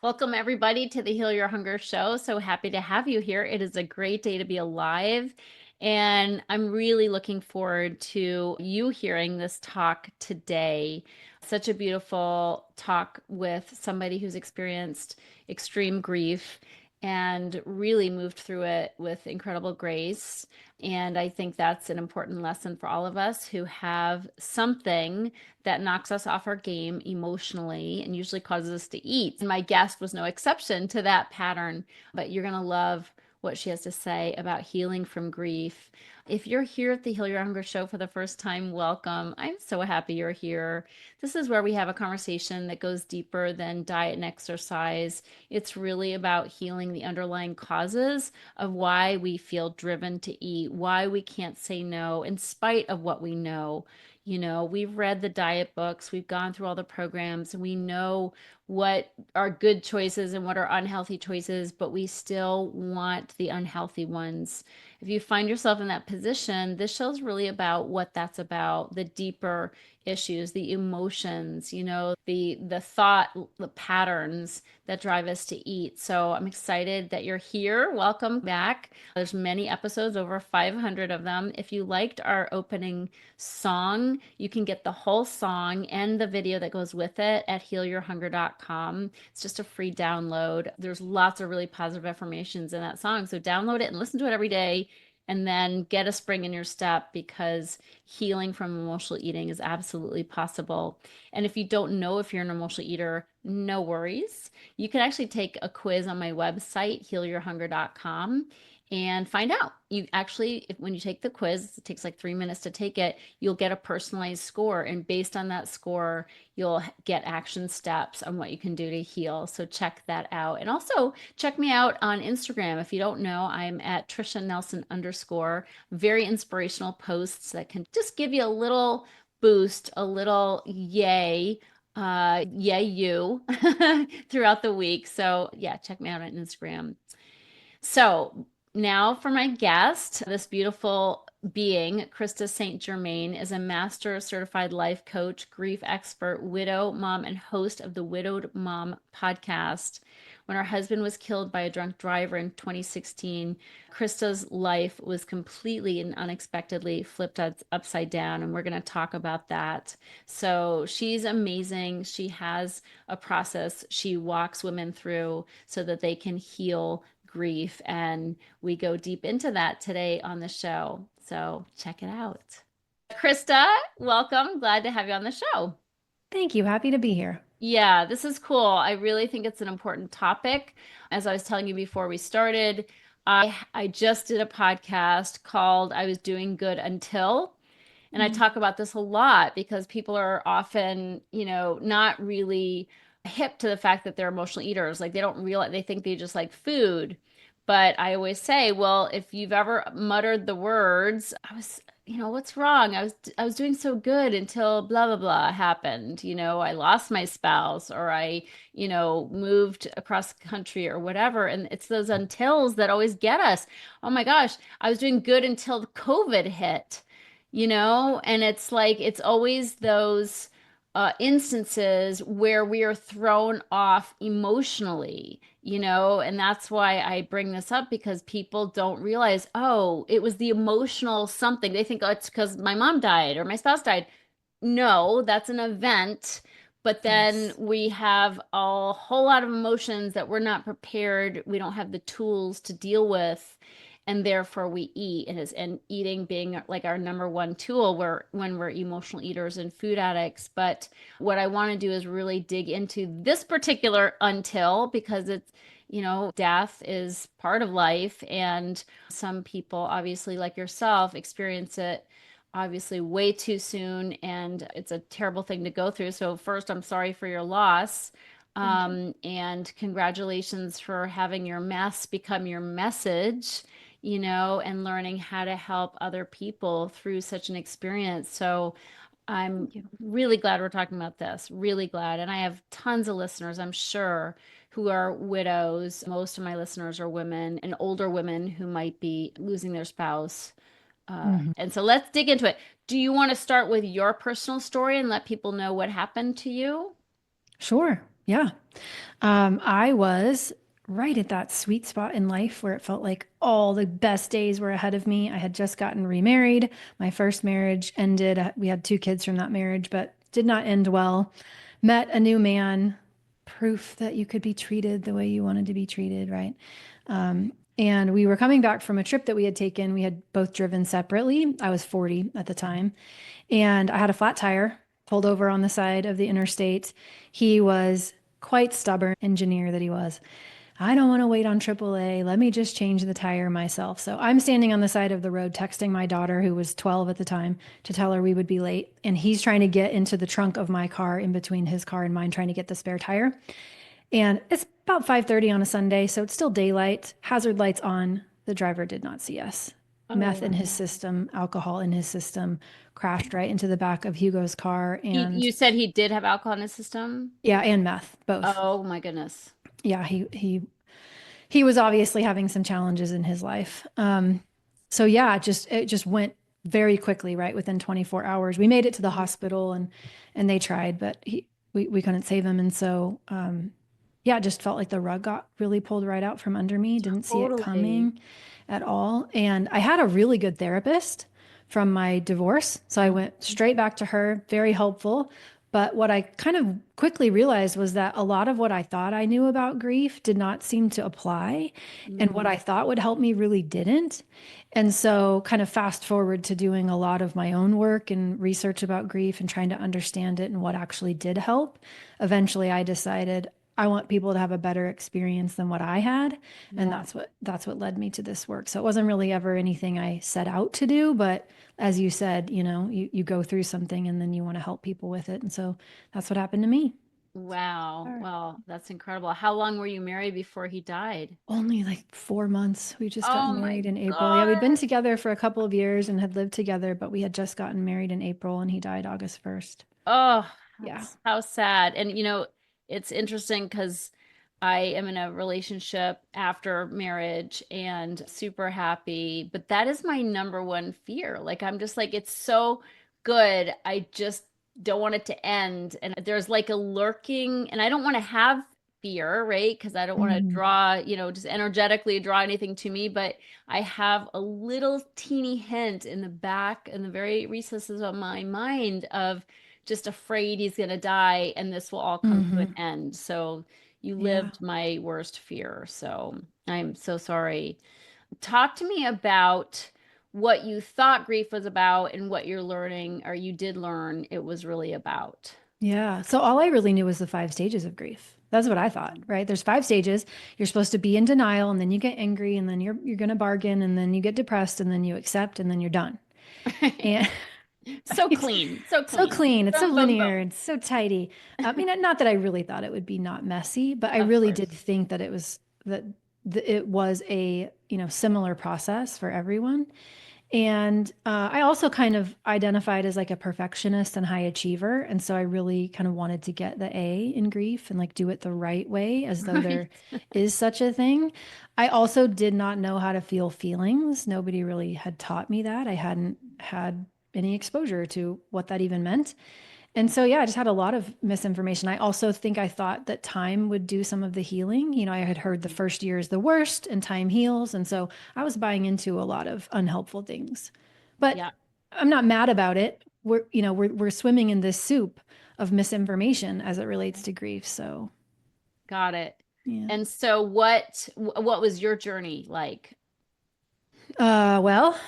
Welcome, everybody, to the Heal Your Hunger show. So happy to have you here. It is a great day to be alive. And I'm really looking forward to you hearing this talk today. Such a beautiful talk with somebody who's experienced extreme grief and really moved through it with incredible grace. And I think that's an important lesson for all of us who have something that knocks us off our game emotionally and usually causes us to eat. And my guest was no exception to that pattern, but you're going to love what she has to say about healing from grief. If you're here at the Heal Your Hunger show for the first time, welcome. I'm so happy you're here. This is where we have a conversation that goes deeper than diet and exercise. It's really about healing the underlying causes of why we feel driven to eat, why we can't say no in spite of what we know. We've read the diet books, we've gone through all the programs, and we know what are good choices and what are unhealthy choices, but we still want the unhealthy ones. If you find yourself in that position, this show's really about what that's about, the deeper issues, the emotions, the thought, the patterns that drive us to eat. So I'm excited that you're here. Welcome back. There's many episodes, over 500 of them. If you liked our opening song, you can get the whole song and the video that goes with it at healyourhunger.com. It's just a free download. There's lots of really positive affirmations in that song. So download it and listen to it every day and then get a spring in your step because healing from emotional eating is absolutely possible. And if you don't know if you're an emotional eater, no worries. You can actually take a quiz on my website, healyourhunger.com, and find out. You actually, when you take the quiz, it takes like 3 minutes to take it, you'll get a personalized score. And based on that score, you'll get action steps on what you can do to heal. So check that out. And also check me out on Instagram. If you don't know, I'm at Tricia Nelson _ very inspirational posts that can just give you a little boost, a little yay you throughout the week. So yeah, check me out on Instagram. So now for my guest, this beautiful being, Krista St-Germain, is a master certified life coach, grief expert, widow, mom, and host of the Widowed Mom podcast. When her husband was killed by a drunk driver in 2016, Krista's life was completely and unexpectedly flipped upside down, and we're going to talk about that. So she's amazing. She has a process she walks women through so that they can heal grief. And we go deep into that today on the show. So check it out. Krista, welcome. Glad to have you on the show. Thank you. Happy to be here. Yeah, this is cool. I really think it's an important topic. As I was telling you before we started, I just did a podcast called I Was Doing Good Until. And I Mhm. talk about this a lot because people are often, not really hip to the fact that they're emotional eaters. Like they don't realize, they think they just like food. But I always say, well, if you've ever muttered the words, what's wrong? I was doing so good until blah blah blah happened. I lost my spouse or I, moved across the country or whatever. And it's those untils that always get us. Oh my gosh, I was doing good until COVID hit, and it's like it's always those instances where we are thrown off emotionally, and that's why I bring this up because people don't realize, oh, it was the emotional something. They think, oh, it's because my mom died or my spouse died. No, that's an event. But then Yes. we have a whole lot of emotions that we're not prepared. We don't have the tools to deal with, and therefore we eat. And eating being like our number one tool where when we're emotional eaters and food addicts. But what I want to do is really dig into this particular until because it's death is part of life, and some people, obviously, like yourself, experience it obviously way too soon, and it's a terrible thing to go through. So first, I'm sorry for your loss. Thank you. And congratulations for having your mess become your message, and learning how to help other people through such an experience. So I'm Thank you. really glad we're talking about this, really glad. And I have tons of listeners, I'm sure, who are widows. Most of my listeners are women and older women who might be losing their spouse. Mhm. And so let's dig into it. Do you want to start with your personal story and let people know what happened to you? Sure. Yeah. I was right at that sweet spot in life where it felt like all the best days were ahead of me. I had just gotten remarried. My first marriage ended. We had two kids from that marriage, but did not end well. Met a new man, proof that you could be treated the way you wanted to be treated, right? And we were coming back from a trip that we had taken. We had both driven separately. I was 40 at the time, and I had a flat tire pulled over on the side of the interstate. He was quite stubborn engineer that he was. I don't want to wait on AAA. Let me just change the tire myself. So I'm standing on the side of the road texting my daughter, who was 12 at the time, to tell her we would be late. And he's trying to get into the trunk of my car in between his car and mine, trying to get the spare tire. And it's about 5:30 on a Sunday, so it's still daylight, hazard lights on. The driver did not see us. Meth Oh, in his system, alcohol in his system, crashed right into the back of Hugo's car. And you said he did have alcohol in his system? yeah, and meth, both. Oh my goodness. Yeah, he was obviously having some challenges in his life. So yeah, it just went very quickly, right? Within 24 hours, we made it to the hospital, and they tried, but we couldn't save him. And so yeah, it just felt like the rug got really pulled right out from under me. Didn't see it Totally. coming at all. And I had a really good therapist from my divorce. So I Oh, went straight back to her, very helpful. But what I kind of quickly realized was that a lot of what I thought I knew about grief did not seem to apply. And what mm, I thought would help me really didn't. And so, kind of fast forward to doing a lot of my own work and research about grief and trying to understand it and what actually did help. Eventually, I decided I want people to have a better experience than what I had, and yeah. that's what led me to this work. So it wasn't really ever anything I set out to do, but as you said, you go through something and then you want to help people with it. And so that's what happened to me. Wow. Sure. Well, that's incredible. How long were you married before he died? Only like 4 months. We just got Oh my married in April. Yeah, we'd been God. together for a couple of years and had lived together, but we had just gotten married in April and he died August 1st. Oh, Yeah. that's how sad. And it's interesting because I am in a relationship after marriage and super happy, but that is my number one fear. Like I'm just like, it's so good. I just don't want it to end. And there's like a lurking, and I don't want to have fear, right? Because I don't want to Mhm. draw, just energetically draw anything to me, but I have a little teeny hint in the back, in the very recesses of my mind of just afraid he's going to die and this will all come to an Mhm. end. So you Yeah. lived my worst fear. So I'm so sorry. Talk to me about what you thought grief was about and what you're learning, or you did learn it was really about. Yeah. So all I really knew was the 5 stages of grief. That's what I thought, right? There's 5 stages. You're supposed to be in denial, and then you get angry, and then you're going to bargain, and then you get depressed, and then you accept, and then you're done. And So right? clean, so So clean. clean. It's so Boom, boom, linear. boom. It's so tidy. I mean, not that I really thought it would be not messy, but I Of really did course. think that it was a, similar process for everyone. And I also kind of identified as like a perfectionist and high achiever. And so I really kind of wanted to get the A in grief and like do it the right way, as though Right. there is such a thing. I also did not know how to feel feelings. Nobody really had taught me that. I hadn't had any exposure to what that even meant. And so, yeah, I just had a lot of misinformation. I also think I thought that time would do some of the healing. I had heard the first year is the worst and time heals. And so I was buying into a lot of unhelpful things. But Yeah, I'm not mad about it. We're swimming in this soup of misinformation as it relates to grief. So, got it. yeah. And so what was your journey like? Well,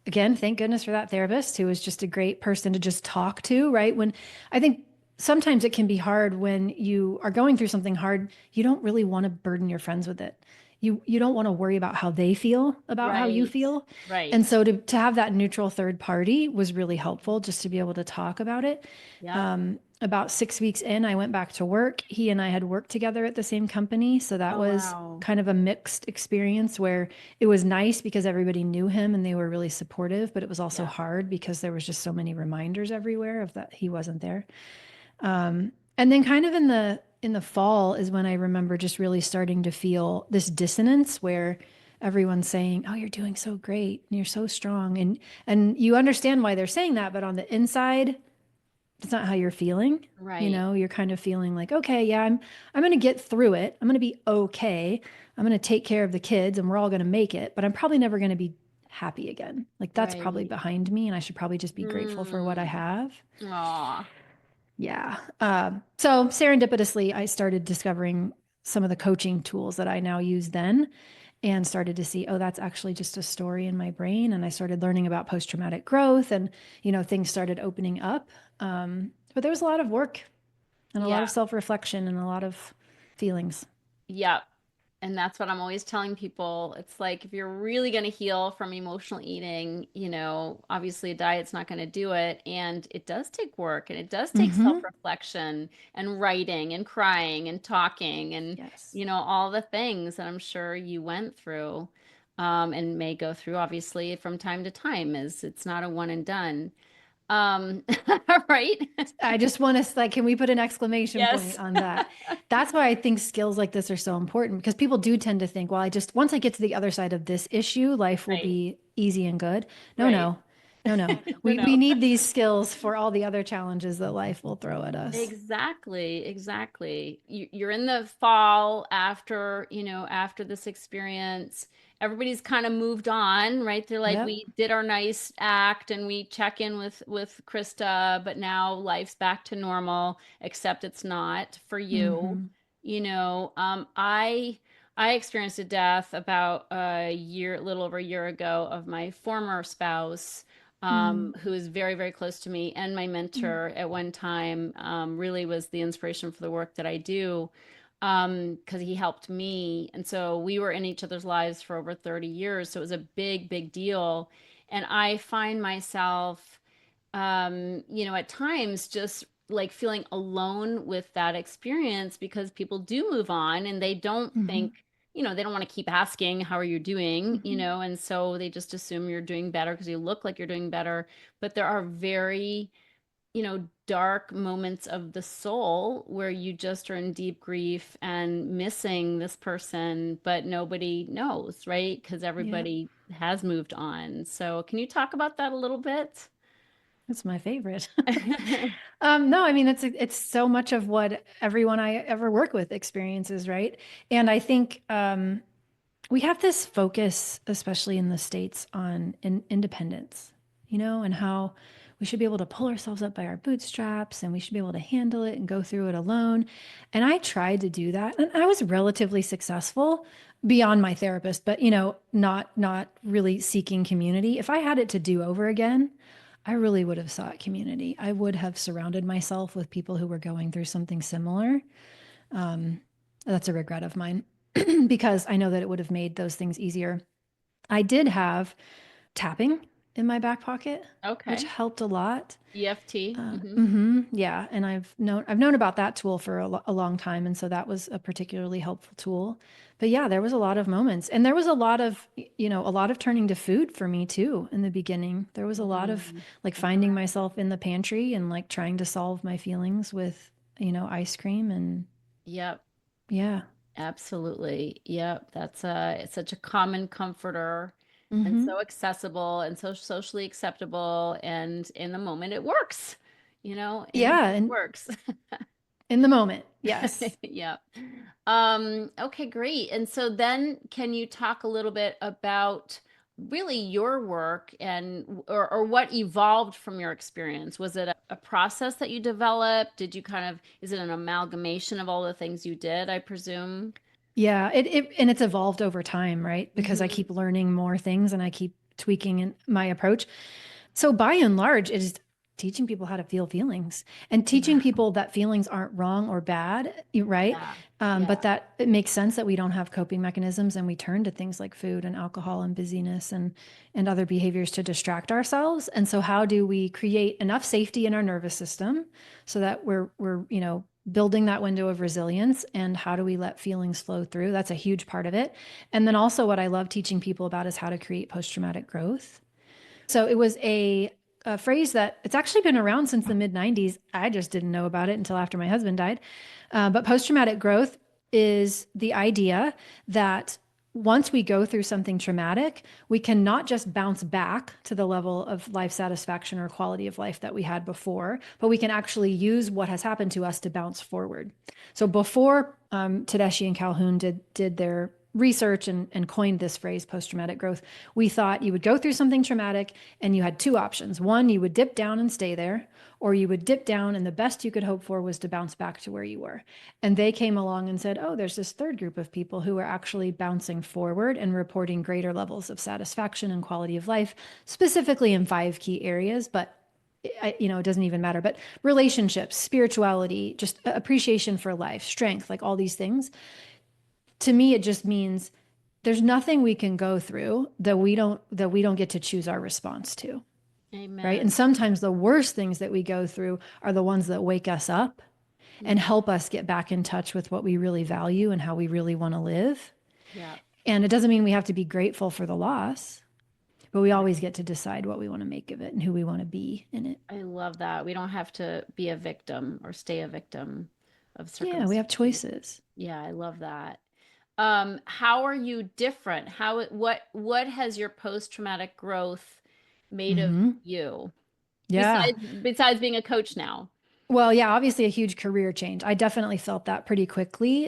again, thank goodness for that therapist who was just a great person to just talk to, right? When I think sometimes it can be hard when you are going through something hard, you don't really want to burden your friends with it. You don't want to worry about how they feel about how you Right. feel. And Right. so to have that neutral third party was really helpful just to be able to talk about it. Yep. About 6 weeks in, I went back to work. He and I had worked together at the same company. So that Oh, was wow. kind of a mixed experience where it was nice because everybody knew him and they were really supportive, but it was also Yeah. hard because there was just so many reminders everywhere of that he wasn't there. And then kind of in the fall is when I remember just really starting to feel this dissonance where everyone's saying, "Oh, you're doing so great and you're so strong." And you understand why they're saying that, but on the inside, it's not how you're feeling. You Right. know, you're kind of feeling like, okay, yeah, I'm going to get through it. I'm going to be okay. I'm going to take care of the kids and we're all going to make it, but I'm probably never going to be happy again. Like that's probably Right. behind me and I should probably just be grateful for what I Mm. have. Aw. Yeah. So serendipitously, I started discovering some of the coaching tools that I now use then and started to see, oh, that's actually just a story in my brain. And I started learning about post-traumatic growth and, things started opening up. But there was a lot of work and a lot of Yeah. self-reflection and a lot of feelings. Yep. And that's what I'm always telling people. It's like if you're really going to heal from emotional eating, obviously a diet's not going to do it. And it does take work and it does take Mm-hmm. self-reflection and writing and crying and talking and, Yes. all the things that I'm sure you went through and may go through, obviously, from time to time, as it's not a one and done. Um, right? I just want to like, can we put an exclamation point Yes. on that? That's why I think skills like this are so important because people do tend to think, well, once I get to the other side of this issue, life will Right. be easy and good. No, Right. no, no, no. No, We no. need these skills for all the other challenges that life will throw at us. Exactly, exactly. You're in the fall after, after this experience. Everybody's kind of moved on, right? They're like, Yep. we did our nice act and we check in with Krista, but now life's back to normal, except it's not for you. Mm-hmm. I experienced a death about a little over a year ago of my former spouse Mm-hmm. who is very, very close to me and my mentor at one time, really was the inspiration for the work that I do because he helped me. And so we were in each other's lives for over 30 years. So it was a big, big deal. And I find myself at times just like feeling alone with that experience because people do move on and they don't Mm-hmm. think, they don't want to keep asking, how are you doing? Mm-hmm. And so they just assume you're doing better because you look like you're doing better. But there are very, dark moments of the soul where you just are in deep grief and missing this person, but nobody knows, right? Because Yep. everybody has moved on. So can you talk about that a little bit? That's my favorite. No, I mean it's so much of what everyone I ever work with experiences, right? And I think we have this focus, especially in the States, on independence, and how we should be able to pull ourselves up by our bootstraps and we should be able to handle it and go through it alone. And I tried to do that, and I was relatively successful beyond my therapist, but not really seeking community. If I had it to do over again, I really would have sought community. I would have surrounded myself with people who were going through something similar. Um, that's a regret of mine because I know that it would have made those things easier. I did have tapping in my back pocket, which Okay. helped a lot. EFT. Yeah, and I've known about that tool for a long time, and so that was a particularly helpful tool. But yeah, there was a lot of moments, and there was a lot of a lot of turning to food for me too in the beginning. There was a lot of Mm. like finding Okay. myself in the pantry and like trying to solve my feelings with ice cream and Yep. yeah. Absolutely. Yep. It's such a common comforter and Mm-hmm. so accessible and so socially acceptable. And in the moment it works, in the moment Yeah, it and works. in the moment, yes. Yep. Okay, great. And so then can you talk a little bit about really your work and or what evolved from your experience? Was it a process that you developed? Did you is it an amalgamation of all the things you did, I presume? Yeah, and it's evolved over time, right? Because I Hmm. keep learning more things and I keep tweaking my approach. So by and large, it is teaching people how to feel feelings and teaching Yeah. people that feelings aren't wrong or bad, right? Yeah. But Yeah. that it makes sense that we don't have coping mechanisms and we turn to things like food and alcohol and busyness and other behaviors to distract ourselves. And so how do we create enough safety in our nervous system so that we're building that window of resilience, and how do we let feelings flow through? That's a huge part of it. And then also what I love teaching people about is how to create post-traumatic growth. So it was a phrase that it's actually been around since the mid 90s. I just didn't know about it until after my husband died. But post traumatic growth is the idea that once we go through something traumatic, we can not just bounce back to the level of life satisfaction or quality of life that we had before, but we can actually use what has happened to us to bounce forward. So before Tedeschi and Calhoun did their research and coined this phrase post-traumatic growth, we thought you would go through something traumatic and you had two options. One, you would dip down and stay there, or you would dip down and the best you could hope for was to bounce back to where you were. And they came along and said, oh, there's this third group of people who are actually bouncing forward and reporting greater levels of satisfaction and quality of life, specifically in five key areas. But it doesn't even matter, but relationships, spirituality, just appreciation for life, strength, like all these things. To me, it just means there's nothing we can go through that we don't get to choose our response to. Right. Amen. And sometimes the worst things that we go through are the ones that wake us up and Mhm. help us get back in touch with what we really value and how we really want to live. Yeah. And it doesn't mean we have to be grateful for the loss, but we Right. always get to decide what we want to make of it and who we want to be in it. I love that. We don't have to be a victim or stay a victim of Yeah, we have circumstances. choices. Yeah, I love that. How are you different? What has your post-traumatic growth made of Hmm. you? Yeah. Besides being a coach now. Well, yeah, obviously a huge career change. I definitely felt that pretty quickly.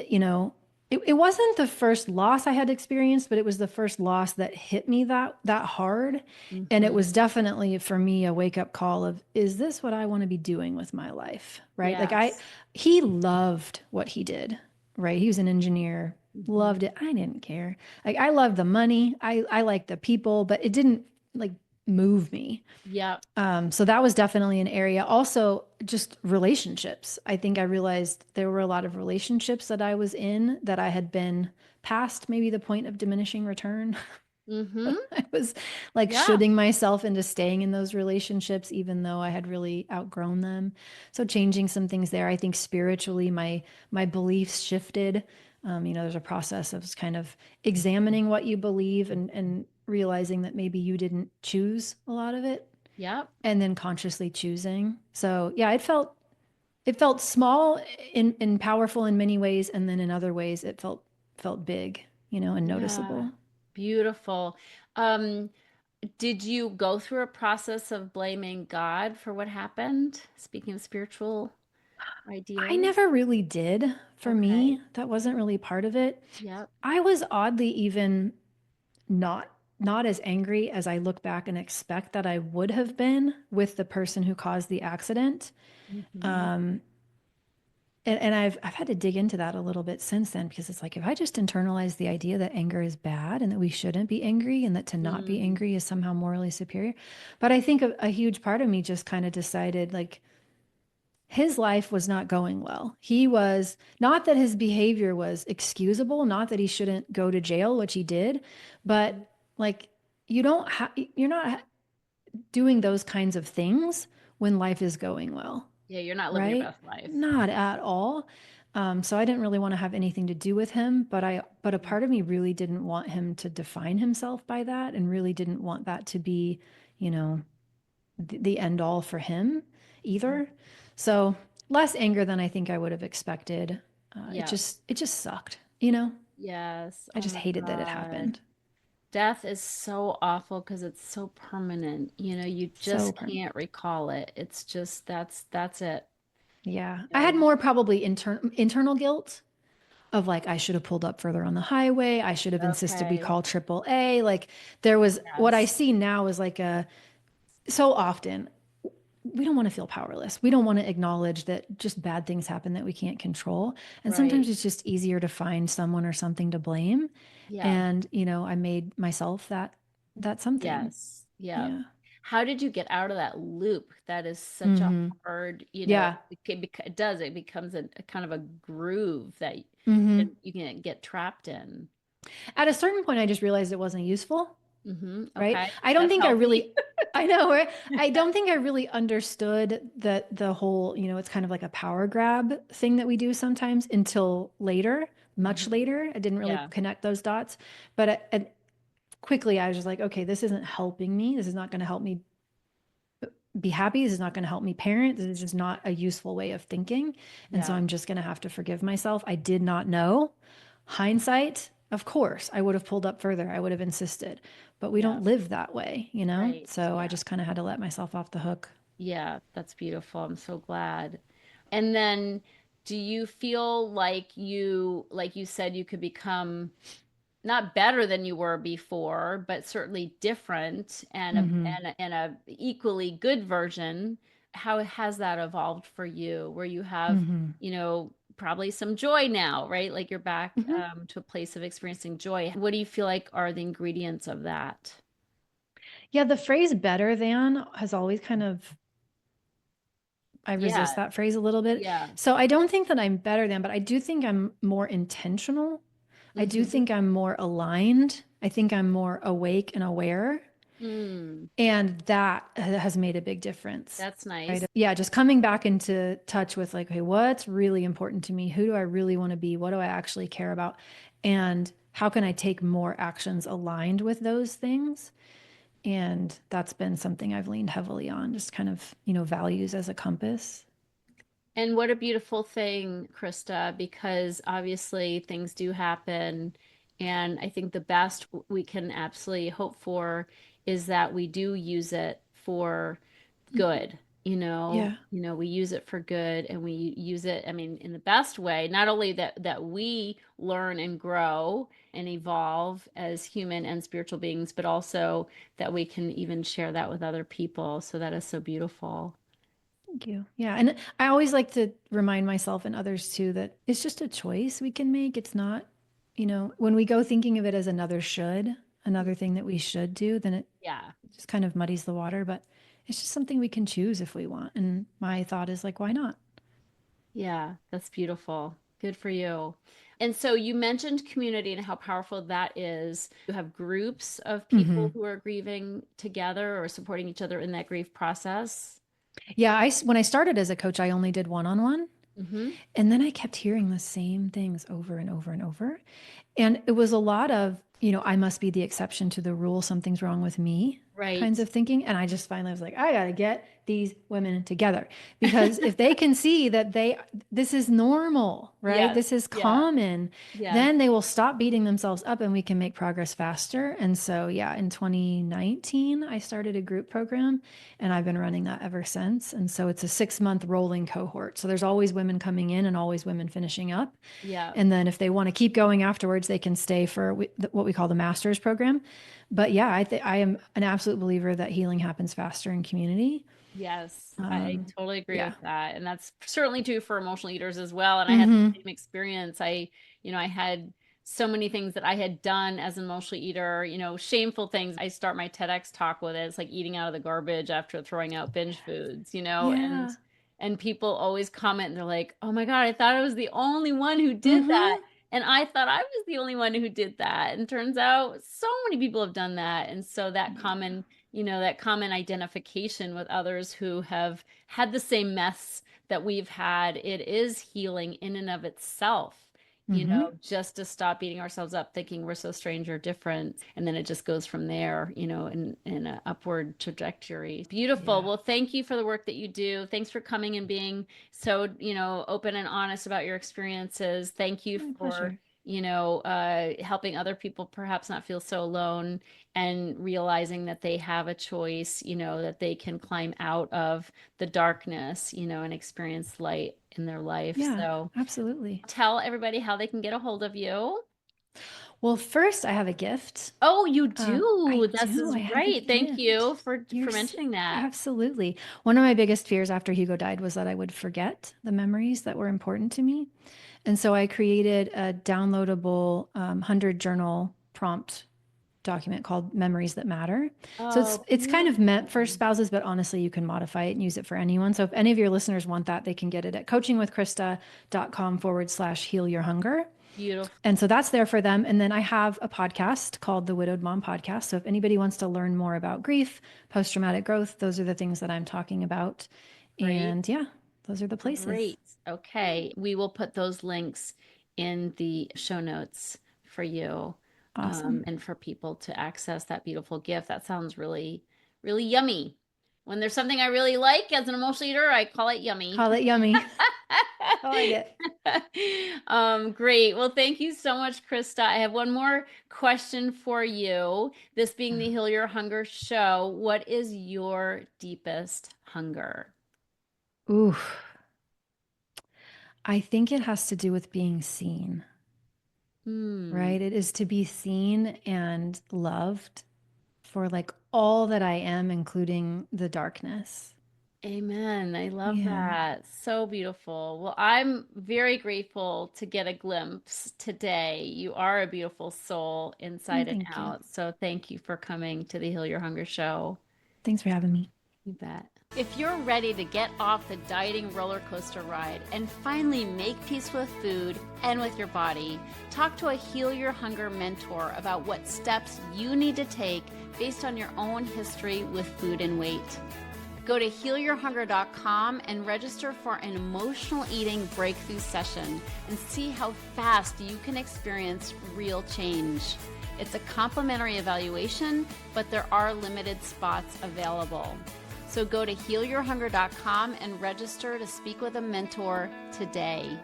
It wasn't the first loss I had experienced, but it was the first loss that hit me that hard. And it Hmm. was definitely for me a wake-up call of, is this what I want to be doing with my life? Right? Yes. He loved what he did, right? He was an engineer, Hmm. loved it. I didn't care. Like I loved the money. I liked the people, but it didn't like move me. Yep. So that was definitely an area. Also, just relationships. I think I realized there were a lot of relationships that I was in that I had been past maybe the point of diminishing return. Hmm. I was like Yeah. shooting myself into staying in those relationships, even though I had really outgrown them. So changing some things there. I think spiritually, my beliefs shifted. There's a process of kind of examining what you believe and realizing that maybe you didn't choose a lot of it Yep. and then consciously choosing. So yeah, it felt small and powerful in many ways, and then in other ways it felt big, and Yeah. noticeable. Beautiful. Um, did you go through a process of blaming God for what happened? Speaking of spiritual I ideas. never really did. For Okay. me, that wasn't really part of it. Yep. I was oddly even not as angry as I look back and expect that I would have been with the person who caused the accident. Hmm. Um, and I've had to dig into that a little bit since then because it's like if I just internalize the idea that anger is bad and that we shouldn't be angry and that to not be Mm. angry is somehow morally superior. But I think a huge part of me just kind of decided like his life was not going well. He was not that his behavior was excusable, not that he shouldn't go to jail, which he did, Mhm. but like you're not doing those kinds of things when life is going well, Yeah, you're not living your right? best life. Not at all. So I didn't really want to have anything to do with him, but a Mhm. part of me really didn't want him to define himself by that and really didn't want that to be, you know, the end all for him Mhm. either. So less anger than I think I would have expected. It Yeah. just sucked. Yes. I Oh just my hated that it God. happened. Death is so awful because it's so permanent. You So just permanent. can't recall it. It's just that's it. Yeah. I Yeah. had more probably internal guilt of like I should have pulled up further on the highway. I should have insisted we Okay. call AAA. Like there was what I Yes. see now is like a so often we don't want to feel powerless. We don't want to acknowledge that just bad things happen that we can't control. And sometimes Right. it's just easier to find someone or something to blame. Yeah. And, I made myself that something. Yes. Yeah. Yeah. How did you get out of that loop? That is such a Hmm. hard, Yeah. it does, it becomes a kind of a groove that Hmm. you can get trapped in. At a certain point, I just realized it wasn't useful, right? Okay. I don't That's think I healthy. really, I know, right? I don't think I really understood that the whole, it's kind of like a power grab thing that we do sometimes until later, much Hmm. later. I didn't really Yeah. connect those dots. But quickly, I was just like, okay, this isn't helping me. This is not going to help me be happy. This is not going to help me parent. This is just not a useful way of thinking. And so Yeah. I'm just going to have to forgive myself. I did not know. Hindsight, of course, I would have pulled up further. I would have insisted, but we Yeah. don't live that way, you know? Right. So I Yeah. just kind of had to let myself off the hook. Yeah. That's beautiful. I'm so glad. And then do you feel like you said, you could become not better than you were before, but certainly different and Hmm. and a equally good version? How has that evolved for you, where you have, Hmm. probably some joy now, right? Like you're back Hmm. to a place of experiencing joy. What do you feel like are the ingredients of that? Yeah, the phrase better than has always kind of, I resist Yeah, that phrase a little bit. yeah. So I don't think that I'm better than, but I do think I'm more intentional. I do Mm-hmm. think I'm more aligned. I think I'm more awake and aware. Mm, And that has made a big difference. that's Right. nice. Yeah. Just coming back into touch with like, okay, what's really important to me? Who do I really want to be? What do I actually care about? And how can I take more actions aligned with those things? And that's been something I've leaned heavily on, just kind of, values as a compass. And what a beautiful thing, Krista, because obviously things do happen. And I think the best we can absolutely hope for is that we do use it for Mhm. good. Yeah. We use it for good, and we use it, I mean, in the best way, not only that we learn and grow and evolve as human and spiritual beings, but also that we can even share that with other people. So that is so beautiful. Thank you. Yeah. And I always like to remind myself and others too that it's just a choice we can make. It's not, when we go thinking of it as another thing that we should do, then it Yeah. just kind of muddies the water. But it's just something we can choose if we want. And my thought is like, why not? Yeah, that's beautiful. Good for you. And so you mentioned community and how powerful that is. You have groups of people Hmm. who are grieving together or supporting each other in that grief process. Yeah. When I started as a coach, I only did one-on-one. Hmm. And then I kept hearing the same things over and over and over. And it was a lot of, I must be the exception to the rule. Something's wrong with me kinds Right. of thinking. And I just finally was like, I got to get these women together because if they can see that this is normal, right? Yes. This is Yeah. common, Yes. then they will stop beating themselves up and we can make progress faster. And so, yeah, in 2019, I started a group program and I've been running that ever since. And so it's a 6-month rolling cohort. So there's always women coming in and always women finishing up. Yeah. And then if they want to keep going afterwards, they can stay for what we call the master's program. But yeah, I am an absolute believer that healing happens faster in community. Yes, I Um, totally agree yeah. with that. And that's certainly true for emotional eaters as well. And I had Hmm. the same experience. I had so many things that I had done as an emotional eater, shameful things. I start my TEDx talk with it. It's like eating out of the garbage after throwing out binge foods, Yeah. and people always comment and they're like, "Oh my God, I thought I was the only one who did that." Hmm. And I thought I was the only one who did that. And turns out so many people have done that. And so Yeah. that common identification with others who have had the same mess that we've had, it is healing in and of itself. Hmm. Just to stop beating ourselves up thinking we're so strange or different. And then it just goes from there, in an upward trajectory. Beautiful. Yeah. Well, thank you for the work that you do. Thanks for coming and being so, open and honest about your experiences. Thank you My for, pleasure. helping other people perhaps not feel so alone and realizing that they have a choice, that they can climb out of the darkness, and experience light in their life. Yeah, So absolutely. tell everybody how they can get a hold of you. Well, first, I have a gift. Oh, you I do. This do. is I have a right. Thank gift. you for You're mentioning that. absolutely. One of my biggest fears after Hugo died was that I would forget the memories that were important to me. And so I created a downloadable 100 journal prompt document called Memories That Matter. So it's Oh, it's kind of meant for beautiful. spouses, but honestly, you can modify it and use it for anyone. So if any of your listeners want that, they can get it at coachingwithkrista.com/heal your hunger. Beautiful. And so that's there for them. And then I have a podcast called the Widowed Mom Podcast. So if anybody wants to learn more about grief, post traumatic growth, those are the things that I'm talking about. Great. And yeah, those are the places. Great. Okay. We will put those links in the show notes for you, Awesome. and for people to access that beautiful gift. That sounds really, really yummy. When there's something I really like as an emotional eater, I call it yummy. Call it yummy. I like it. Great. Well, thank you so much, Krista. I have one more question for you. This being the Heal Your Hunger show, what is your deepest hunger? Ooh, I think it has to do with being seen, Hmm. right? It is to be seen and loved for like all that I am, including the darkness. Amen. I love Yeah. that. So beautiful. Well, I'm very grateful to get a glimpse today. You are a beautiful soul inside and Thank you. out. So thank you for coming to the Heal Your Hunger show. Thanks for having me. You bet. If you're ready to get off the dieting roller coaster ride and finally make peace with food and with your body, talk to a Heal Your Hunger mentor about what steps you need to take based on your own history with food and weight. Go to healyourhunger.com and register for an emotional eating breakthrough session and see how fast you can experience real change. It's a complimentary evaluation, but there are limited spots available. So go to healyourhunger.com and register to speak with a mentor today.